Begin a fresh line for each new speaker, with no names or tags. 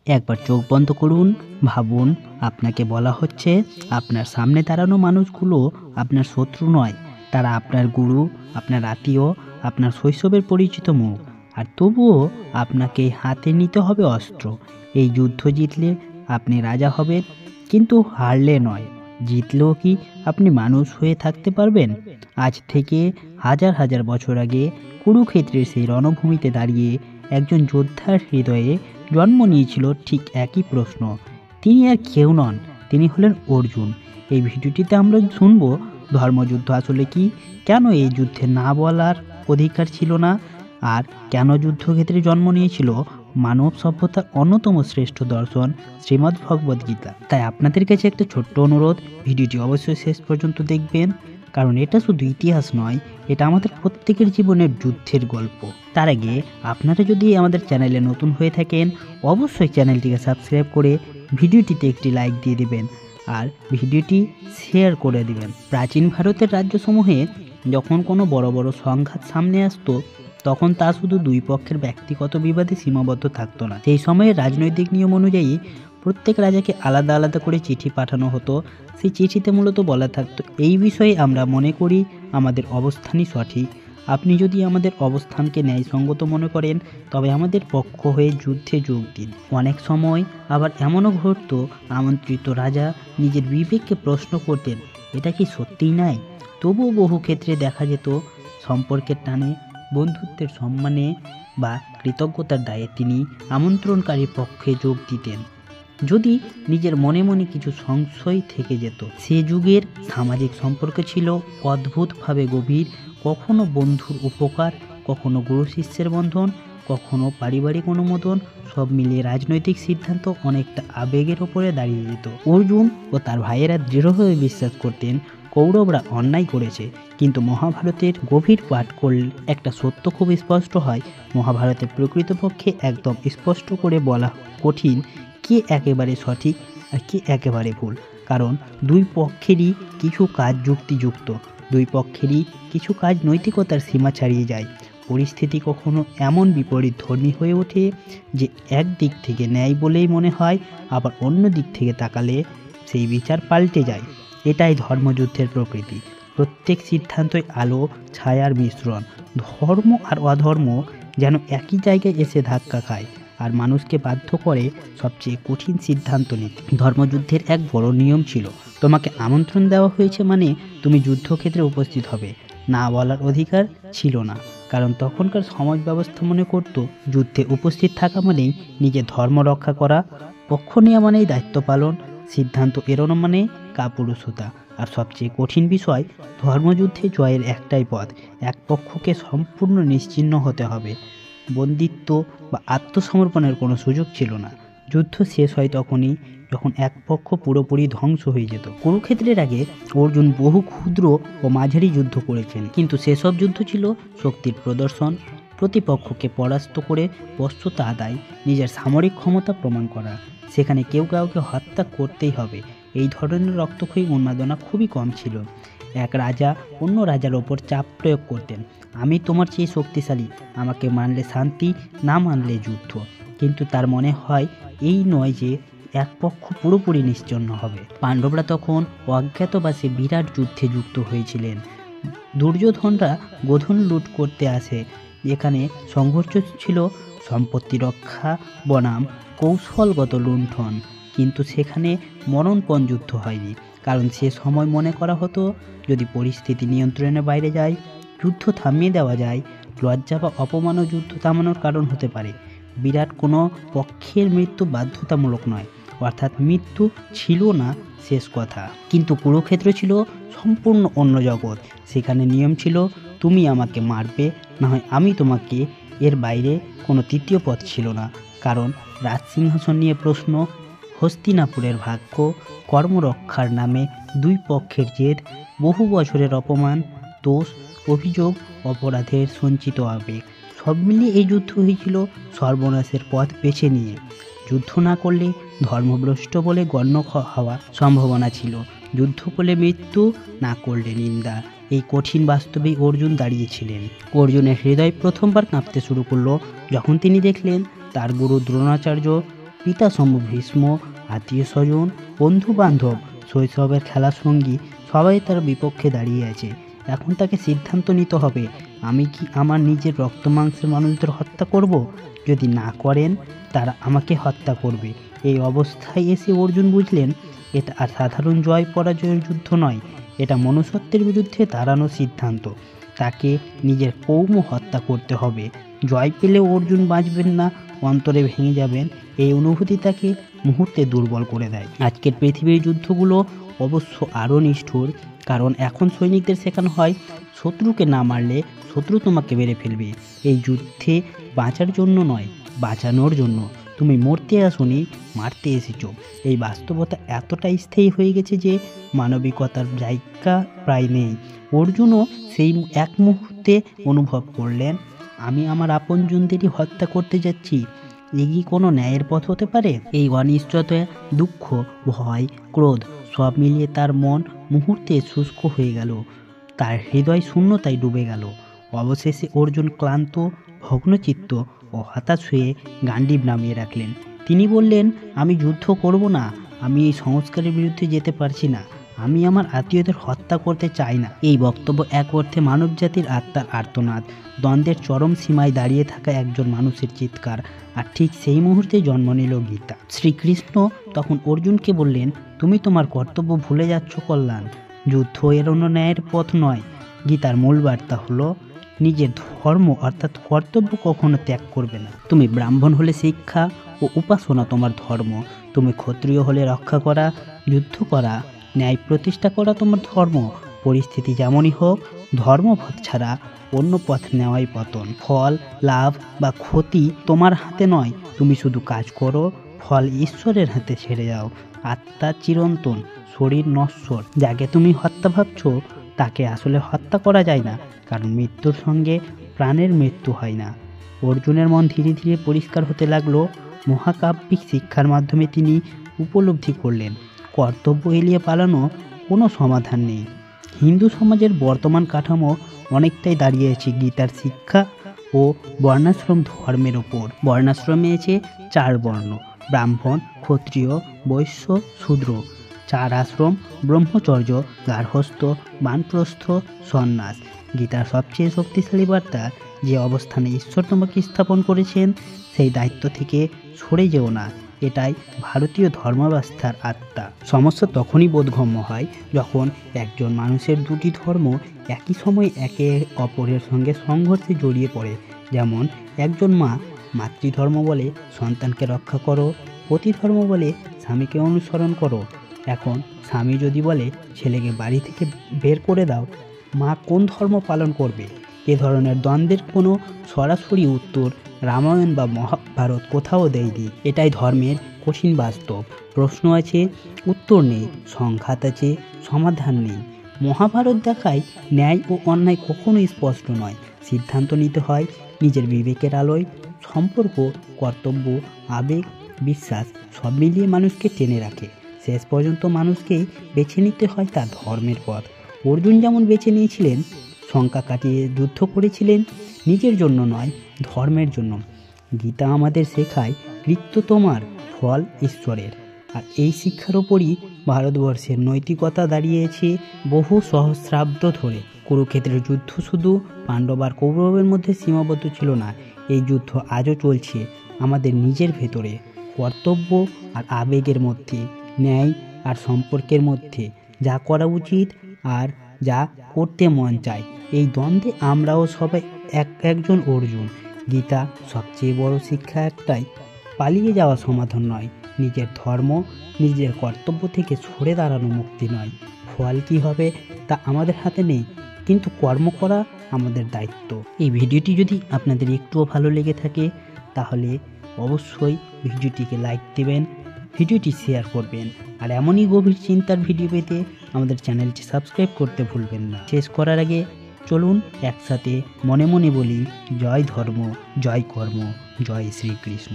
একবার চোখ বন্ধ করুন, ভাবুন আপনাকে বলা হচ্ছে আপনার সামনে দাঁড়ানো মানুষগুলো আপনার শত্রু নয়, তারা আপনার গুরু, আপনার আত্মীয়, আপনার শৈশবের পরিচিত মুখ। আর তবুও আপনাকে হাতে নিতে হবে অস্ত্র। এই যুদ্ধ জিতলে আপনি রাজা হবেন, কিন্তু হারলে নয়। জিতলেও কি আপনি মানুষ হয়ে থাকতে পারবেন? আজ থেকে হাজার হাজার বছর আগে কুরুক্ষেত্রের সেই রণভূমিতে দাঁড়িয়ে একজন যোদ্ধার হৃদয়ে জন্ম নিয়েছিল ঠিক একই প্রশ্ন। তিনি আর কেউ নন, তিনি হলেন অর্জুন। এই ভিডিওটিতে আমরা শুনবো ধর্মযুদ্ধ আসলে কি, কেন এই যুদ্ধে না বলার অধিকার ছিল না, আর কেন যুদ্ধক্ষেত্রে জন্ম নিয়েছিল মানব সভ্যতার অন্যতম শ্রেষ্ঠ দর্শন শ্রীমদ্ ভগবদ গীতা। তাই আপনাদের কাছে একটা ছোট্ট অনুরোধ, ভিডিওটি অবশ্যই শেষ পর্যন্ত দেখবেন, কারণ এটা শুধু ইতিহাস নয়, এটা আমাদের প্রত্যেকের জীবনের যুদ্ধের গল্প। তার আগে আপনারা যদি আমাদের চ্যানেলে নতুন হয়ে থাকেন, অবশ্যই চ্যানেলটিকে সাবস্ক্রাইব করে ভিডিওটিতে একটি লাইক দিয়ে দিবেন আর ভিডিওটি শেয়ার করে দিবেন। প্রাচীন ভারতের রাজ্যসমূহে যখন কোনো বড় বড় সংঘাত সামনে আসতো, তখন তা শুধু দুই পক্ষের ব্যক্তিগত বিবাদে সীমাবদ্ধ থাকতো না। সেই সময়ে রাজনৈতিক নিয়ম অনুযায়ী প্রত্যেক রাজাকে আলাদা আলাদা করে চিঠি পাঠানো হতো। সেই চিঠিতে মূলত বলা থাকতো, এই বিষয়ে আমরা মনে করি আমাদের অবস্থানই সঠিক। আপনি যদি আমাদের অবস্থানকে ন্যায়সঙ্গত মনে করেন, তবে আমাদের পক্ষ হয়ে যুদ্ধে যোগ দিন। অনেক সময় আবার এমনও ঘটতো, আমন্ত্রিত রাজা নিজের বিবেককে প্রশ্ন করতেন, এটা কি সত্যিই নাই? তবুও বহু ক্ষেত্রে দেখা যেত সম্পর্কের টানে, বন্ধুত্বের সম্মানে বা কৃতজ্ঞতার দায়ে তিনি আমন্ত্রণকারী পক্ষে যোগ দিতেন, যদি নিজের মনে মনে কিছু সংশয় থেকে যেত। সে যুগের সামাজিক সম্পর্ক ছিল অদ্ভুতভাবে গভীর, কখনো বন্ধুর উপকার, কখনো গুরু শিষ্যের বন্ধন, কখনো পারিবারিক অনুমোদন, সব মিলিয়ে রাজনৈতিক সিদ্ধান্ত অনেকটা আবেগের ওপরে দাঁড়িয়ে যেত। অর্জুন ও তার ভাইয়েরা দৃঢ়ভাবে বিশ্বাস করতেন কৌরবরা অন্যায় করেছে, কিন্তু মহাভারতের গভীর পাঠ করলে একটা সত্য খুব স্পষ্ট হয়। মহাভারতের প্রকৃতপক্ষে একদম স্পষ্ট করে বলা কঠিন কে একেবারে সঠিক আর কে একেবারে ভুল, কারণ দুই পক্ষেরই কিছু কাজ যুক্তিযুক্ত, দুই পক্ষেরই কিছু কাজ নৈতিকতার সীমা ছাড়িয়ে যায়। পরিস্থিতি কখনো এমন বিপরীত ধর্মী হয়ে ওঠে যে এক দিক থেকে ন্যায় বলেই মনে হয়, আবার অন্য দিক থেকে তাকালে সেই বিচার পাল্টে যায়। এটাই ধর্মযুদ্ধের প্রকৃতি। প্রত্যেক সিদ্ধান্তই আলো ছায়ার মিশ্রণ। ধর্ম আর অধর্ম যেন একই জায়গায় এসে ধাক্কা খায় আর মানুষকে বাধ্য করে সবচেয়ে কঠিন সিদ্ধান্ত নিতে। ধর্মযুদ্ধের এক বড় নিয়ম ছিল, তোমাকে আমন্ত্রণ দেওয়া হয়েছে মানে তুমি যুদ্ধক্ষেত্রে উপস্থিত হবে। না বলার অধিকার ছিল না, কারণ তখনকার সমাজ ব্যবস্থা মনে করত যুদ্ধে উপস্থিত থাকা মানেই নিজের ধর্ম রক্ষা করা, পক্ষ নেওয়া মানেই দায়িত্ব পালন, সিদ্ধান্ত এড়ানো মানে কাপুরুষতা। আর সবচেয়ে কঠিন বিষয়, ধর্মযুদ্ধে জয়ের একটাই পথ, এক পক্ষকে সম্পূর্ণ নিশ্চিহ্ন হতে হবে। বন্দিত্ব বা আত্মসমর্পণের কোনো সুযোগ ছিল না। যুদ্ধ শেষ হয় তখনই যখন এক পক্ষ পুরোপুরি ধ্বংস হয়ে যেত। কুরুক্ষেত্রের আগে অর্জুন বহু ক্ষুদ্র ও মাঝারি যুদ্ধ করেছেন, কিন্তু সেসব যুদ্ধ ছিল শক্তির প্রদর্শন, প্রতিপক্ষকে পরাস্ত করে বশ্যতা আদায়, নিজের সামরিক ক্ষমতা প্রমাণ করা। সেখানে কেউ কাউকে হত্যা করতেই হবে, এই ধরনের রক্তক্ষয়ী উন্মাদনা খুবই কম ছিল। এক রাজা অন্য রাজার ওপর চাপ প্রয়োগ করতেন, আমি তোমার চেয়ে শক্তিশালী, আমাকে মানলে শান্তি, না মানলে যুদ্ধ। কিন্তু তার মনে হয় এই নয় যে এক পক্ষ পুরোপুরি নিশ্চিহ্ন হবে। পাণ্ডবরা তখন অজ্ঞাতবাসে বিরাট যুদ্ধে যুক্ত হয়েছিলেন। দুর্যোধনরা গোধন লুট করতে আসে, যেখানে সংঘর্ষ ছিল সম্পত্তি রক্ষা বনাম কৌশলগত লুণ্ঠন, কিন্তু সেখানে মরণপণ যুদ্ধ হয়নি, কারণ সে সময় মনে করা হতো যদি পরিস্থিতি নিয়ন্ত্রণের বাইরে যায়, যুদ্ধ থামিয়ে দেওয়া যায়, লজ্জা বা অপমানও যুদ্ধ থামানোর কারণ হতে পারে। বিরাট কোনো পক্ষের মৃত্যু বাধ্যতামূলক নয়, অর্থাৎ মৃত্যু ছিল না শেষ কথা। কিন্তু কুরুক্ষেত্র ছিল সম্পূর্ণ অন্য জগৎ। সেখানে নিয়ম ছিল, তুমি আমাকে মারবে, না হয় আমি তোমাকে। এর বাইরে কোনো তৃতীয় পথ ছিল না, কারণ রাজসিংহাসন নিয়ে প্রশ্ন, হস্তিনাপুরের ভাগ্য, কর্মরক্ষার নামে দুই পক্ষের জেদ, বহু বছরের অপমান, দোষ, অভিযোগ, অপরাধের সঞ্চিত আবেগ, সব মিলিয়ে এই যুদ্ধ হয়েছিল সর্বনাশের পথ বেছে নিয়ে। যুদ্ধ না করলে ধর্মভ্রষ্ট বলে গণ্য হওয়ার সম্ভাবনা ছিল, যুদ্ধ করলে মৃত্যু, না করলে নিন্দা। এই কঠিন বাস্তবেই অর্জুন দাঁড়িয়েছিলেন। অর্জুনের হৃদয় প্রথমবার কাঁপতে শুরু করলো যখন তিনি দেখলেন তার গুরু দ্রোণাচার্য পিতা সম ভীষ্ম, আত্মীয় স্বজন, বন্ধু বান্ধব, শৈশবের খেলার সঙ্গী সবাই তার বিপক্ষে দাঁড়িয়ে আছে। এখন তাকে সিদ্ধান্ত নিতে হবে, আমি কি আমার নিজের রক্ত মাংসের মানুষদের হত্যা করব? যদি না করেন তারা আমাকে হত্যা করবে। এই অবস্থায় এসে অর্জুন বুঝলেন এটা আর সাধারণ জয় পরাজয়ের যুদ্ধ নয়, এটা মনুষ্যত্বের বিরুদ্ধে দাঁড়ানোর সিদ্ধান্ত। তাকে নিজের কৌম হত্যা করতে হবে। জয় পেলেও অর্জুন বাঁচবেন না, অন্তরে ভেঙে যাবেন। এই অনুভূতি তাকে মুহূর্তে দুর্বল করে দেয়। আজকের পৃথিবীর যুদ্ধগুলো অবশ্য আরও নিষ্ঠুর, কারণ এখন সৈনিকদের শেখানো হয় শত্রুকে না মারলে শত্রু তোমাকে মেরে ফেলবে। এই যুদ্ধে বাঁচার জন্য নয়, বাঁচানোর জন্য। তুমি মরতে আসোনি, মারতে এসেছো। এই বাস্তবতা এতটাই স্থায়ী হয়ে গেছে যে মানবিকতার জায়গা প্রায় নেই। অর্জুনও সেই এক মুহূর্তে অনুভব করলেন, আমি আমার আপনজনদেরই হত্যা করতে যাচ্ছি। এ কি কোনো ন্যায়ের পথ হতে পারে? এই অনিশ্চয়তা, দুঃখ, ভয়, ক্রোধ সব মিলিয়ে তার মন মুহূর্তে শুষ্ক হয়ে গেল। তার হৃদয় শূন্যতায় ডুবে গেল। অবশেষে অর্জুন ক্লান্ত, ভগ্নচিত্ত ও হতাশ হয়ে গান্ডীব নামিয়ে রাখলেন। তিনি বললেন, আমি যুদ্ধ করব না, আমি এই সংস্কারের বিরুদ্ধে যেতে পারছি না, আমি আমার আত্মীয়দের হত্যা করতে চাই না। এই বক্তব্য এক অর্থে মানবজাতির আত্মার আর্তনাদ, দ্বন্দ্বের চরম সীমায় দাঁড়িয়ে থাকা একজন মানুষের চিৎকার। আর ঠিক সেই মুহূর্তে জন্ম নিল গীতা। শ্রীকৃষ্ণ তখন অর্জুনকে বললেন, তুমি তোমার কর্তব্য ভুলে যাচ্ছ কল্যাণ। যুদ্ধ এড়ানো ন্যায়ের পথ নয়। গীতার মূল বার্তা হলো, নিজের ধর্ম অর্থাৎ কর্তব্য কখনো ত্যাগ করবে না। তুমি ব্রাহ্মণ হলে শিক্ষা ও উপাসনা তোমার ধর্ম, তুমি ক্ষত্রিয় হলে রক্ষা করা, যুদ্ধ করা, ন্যায় প্রতিষ্ঠা করা তোমার ধর্ম। পরিস্থিতি যেমনই হোক, ধর্মপথ ছাড়া অন্য পথ নেওয়াই পতন। ফল, লাভ বা ক্ষতি তোমার হাতে নয়, তুমি শুধু কাজ করো, ফল ঈশ্বরের হাতে ছেড়ে যাও। আত্মা চিরন্তন, শরীর নশ্বর। যাকে তুমি হত্যা ভাবছো তাকে আসলে হত্যা করা যায় না, কারণ মৃত্যুর সঙ্গে প্রাণের মৃত্যু হয় না। অর্জুনের মন ধীরে ধীরে পরিষ্কার হতে লাগলো। মহাকাব্যিক শিক্ষার মাধ্যমে তিনি উপলব্ধি করলেন, কর্তব্য এড়িয়ে পালানো কোনো সমাধান নেই। হিন্দু সমাজের বর্তমান কাঠামো অনেকটাই দাঁড়িয়েছে গীতার শিক্ষা ও বর্ণাশ্রম ধর্মের ওপর। বর্ণাশ্রমে আছে 4 বর্ণ, ব্রাহ্মণ, ক্ষত্রিয়, বৈশ্য, শূদ্র। 4 আশ্রম, ব্রহ্মচর্য, গার্হস্থ্য, বানপ্রস্থ, সন্ন্যাস। গীতার সবচেয়ে শক্তিশালী বার্তা, যে অবস্থানে ঈশ্বর তোমাকে স্থাপন করেছেন সেই দায়িত্ব থেকে সরে যেও না। এটাই ভারতীয় ধর্মব্যবস্থার আত্মা। সমস্যা তখনই বোধগম্য হয় যখন একজন মানুষের দুটি ধর্ম একই সময়ে একে অপরের সঙ্গে সংঘর্ষে জড়িয়ে পড়ে। যেমন একজন মা মাতৃধর্ম বলে সন্তানকে রক্ষা করো, পতিধর্ম বলে স্বামীকে অনুসরণ করো। এখন স্বামী যদি বলে ছেলেকে বাড়ি থেকে বের করে দাও, মা কোন ধর্ম পালন করবে? এ ধরনের দ্বন্দ্বের কোনো সরাসরি উত্তর রামায়ণ বা মহাভারত কোথাও দেয়নি। এটাই ধর্মের কঠিন বাস্তব। প্রশ্ন আছে, উত্তর নেই। সংঘাত আছে, সমাধান নেই। মহাভারত দেখায় ন্যায় ও অন্যায় কখনোই স্পষ্ট নয়। সিদ্ধান্ত নিতে হয় নিজের বিবেকের আলোয়। সম্পর্ক, কর্তব্য, আবেগ, বিশ্বাস সব মিলিয়ে মানুষকে টেনে রাখে। শেষ পর্যন্ত মানুষকেই বেছে নিতে হয় তার ধর্মের পথ। অর্জুন যেমন বেছে নিয়েছিলেন, শঙ্কা কাটিয়ে যুদ্ধ করেছিলেন, নিজের জন্য নয়, ধর্মের জন্য। গীতা আমাদের শেখায়, কৃত্য তোমার, ফল ঈশ্বরের। আর এই শিক্ষার ওপরই ভারতবর্ষের নৈতিকতা দাঁড়িয়েছে বহু সহস্রাব্দ ধরে। কুরুক্ষেত্রের যুদ্ধ শুধু পাণ্ডব আর কৌরবের মধ্যে সীমাবদ্ধ ছিল না, এই যুদ্ধ আজও চলছে আমাদের নিজের ভেতরে, কর্তব্য আর আবেগের মধ্যে, ন্যায় আর সম্পর্কের মধ্যে, যা করা উচিত আর যা করতে মন চায়। এই দ্বন্দ্বে আমরাও সবাই একজন অর্জুন। গীতা সবচেয়ে বড় শিক্ষা একটাই, পালিয়ে যাওয়া সমাধান নয়, নিজের ধর্ম, নিজের কর্তব্য থেকে সরে দাঁড়ানো মুক্তি নয়। ফল কী হবে তা আমাদের হাতে নেই, কিন্তু কর্ম করা আমাদের দায়িত্ব। এই ভিডিওটি যদি আপনাদের একটুও ভালো লেগে থাকে তাহলে অবশ্যই ভিডিওটিকে লাইক দেবেন, ভিডিওটি শেয়ার করবেন, আর এমনই গভীর চিন্তার ভিডিও পেতে আমাদের চ্যানেলটি সাবস্ক্রাইব করতে ভুলবেন না। শেষ করার আগে চলুন একসাথে মনে মনে বলি, জয় ধর্ম, জয় কর্ম, জয় শ্রীকৃষ্ণ।